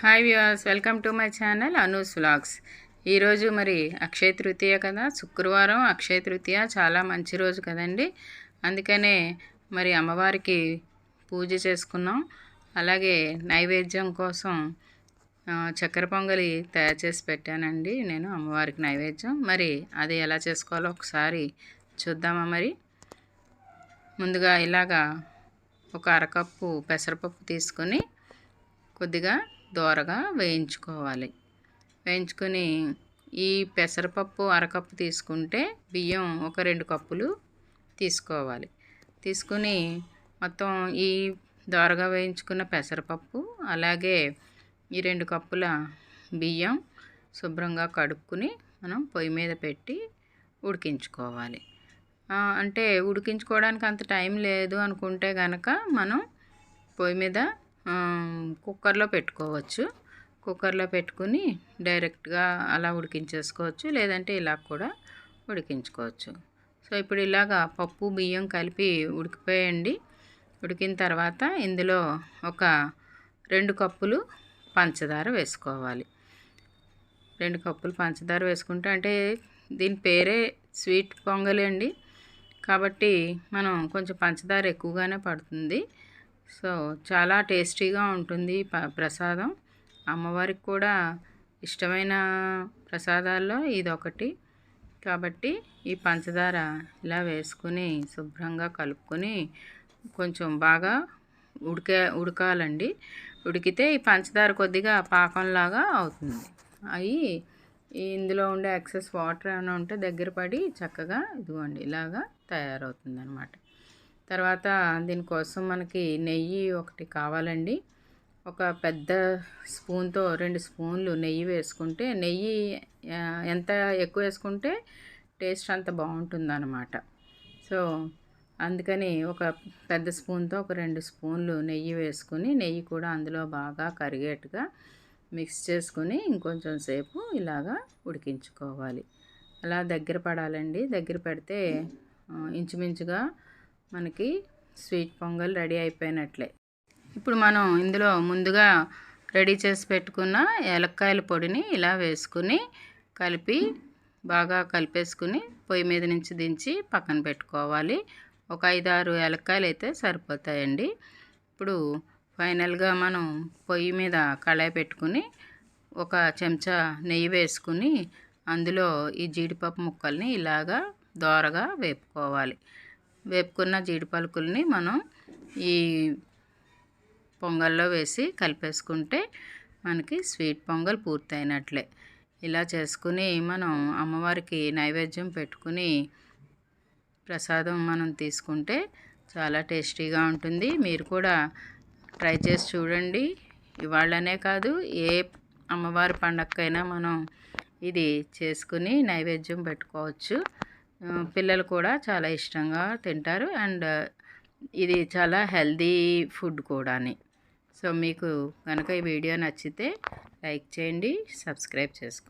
Hi viewers, welcome to my channel Anu's vlogs. ఈరోజు మరి అక్షయ తృతీయ కదా, శుక్రవారం అక్షయ తృతీయ చాలా మంచి రోజు కదండి. అందుకనే మరి అమ్మవారికి పూజ చేసుకున్నాం. అలాగే నైవేద్యం కోసం చక్కెర పొంగలి తయారు చేసి పెట్టానండి నేను అమ్మవారికి నైవేద్యం. మరి అది ఎలా చేసుకోవాలో ఒకసారి చూద్దామా. మరి ముందుగా ఇలాగా ఒక అరకప్పు పెసరపప్పు తీసుకొని కొద్దిగా దోరగా వేయించుకోవాలి. వేయించుకొని ఈ పెసరపప్పు అరకప్పు తీసుకుంటే బియ్యం ఒక 2 కప్పులు తీసుకోవాలి. తీసుకుని మొత్తం ఈ దోరగా వేయించుకున్న పెసరపప్పు అలాగే ఈ 2 కప్పుల బియ్యం శుభ్రంగా కడుక్కుని మనం పొయ్యి మీద పెట్టి ఉడికించుకోవాలి. అంటే ఉడికించుకోవడానికి అంత టైం లేదు అనుకుంటే కనుక మనం పొయ్యి మీద కుక్కర్లో పెట్టుకోవచ్చు. కుక్కర్లో పెట్టుకుని డైరెక్ట్గా అలా ఉడికించేసుకోవచ్చు, లేదంటే ఇలా కూడా ఉడికించుకోవచ్చు. సో ఇప్పుడు ఇలాగా పప్పు బియ్యం కలిపి ఉడికిపోయండి. ఉడికిన తర్వాత ఇందులో ఒక 2 కప్పులు పంచదార వేసుకోవాలి. 2 కప్పులు పంచదార వేసుకుంటే, అంటే దీని పేరే స్వీట్ పొంగలి అండి, కాబట్టి మనం కొంచెం పంచదార ఎక్కువగానే పడుతుంది. సో చాలా టేస్టీగా ఉంటుంది ప్రసాదం. అమ్మవారికి కూడా ఇష్టమైన ప్రసాదాల్లో ఇదొకటి. కాబట్టి ఈ పంచదార ఇలా వేసుకుని శుభ్రంగా కలుపుకొని కొంచెం బాగా ఉడకాలండి. ఉడికితే ఈ పంచదార కొద్దిగా పాకంలాగా అవుతుంది. అవి ఇందులో ఉండే ఎక్సెస్ వాటర్ ఏమైనా ఉంటే దగ్గర పడి చక్కగా ఇదిగోండి ఇలాగా తయారవుతుంది అన్నమాట. తర్వాత దీనికోసం మనకి నెయ్యి ఒకటి కావాలండి. ఒక పెద్ద స్పూన్తో 2 స్పూన్లు నెయ్యి వేసుకుంటే, నెయ్యి ఎంత ఎక్కువ వేసుకుంటే టేస్ట్ అంత బాగుంటుంది అన్నమాట. సో అందుకని ఒక పెద్ద స్పూన్తో ఒక 2 స్పూన్లు నెయ్యి వేసుకుని, నెయ్యి కూడా అందులో బాగా కరిగేట్టుగా మిక్స్ చేసుకుని ఇంకొంచెం సేపు ఇలాగా ఉడికించుకోవాలి. అలా దగ్గర పడాలండి. దగ్గర పెడితే ఇంచుమించుగా మనకి స్వీట్ పొంగల్ రెడీ అయిపోయినట్లే. ఇప్పుడు మనం ఇందులో ముందుగా రెడీ చేసి పెట్టుకున్న ఏలక్కాయల పొడిని ఇలా వేసుకుని కలిపి బాగా కలిపేసుకుని పొయ్యి మీద నుంచి దించి పక్కన పెట్టుకోవాలి. ఒక 5-6 ఏలక్కాయలు అయితే సరిపోతాయండి. ఇప్పుడు ఫైనల్గా మనం పొయ్యి మీద కళాయి పెట్టుకుని ఒక చెంచా నెయ్యి వేసుకుని అందులో ఈ జీడిపప్పు ముక్కల్ని ఇలాగా దోరగా వేపుకోవాలి. వేపుకున్న జీడి పలుకుల్ని మనం ఈ పొంగల్లో వేసి కలిపేసుకుంటే మనకి స్వీట్ పొంగల్ పూర్తయినట్లే. ఇలా చేసుకుని మనం అమ్మవారికి నైవేద్యం పెట్టుకుని ప్రసాదం మనం తీసుకుంటే చాలా టేస్టీగా ఉంటుంది. మీరు కూడా ట్రై చేసి చూడండి. ఇవాళనే కాదు, ఏ అమ్మవారి పండగకైనా మనం ఇది చేసుకుని నైవేద్యం పెట్టుకోవచ్చు. పిల్లలు కూడా చాలా ఇష్టంగా తింటారు. అండ్ ఇది చాలా హెల్దీ ఫుడ్ కూడాని. సో మీకు కనుక ఈ వీడియో నచ్చితే లైక్ చేయండి, సబ్స్క్రైబ్ చేసుకోండి.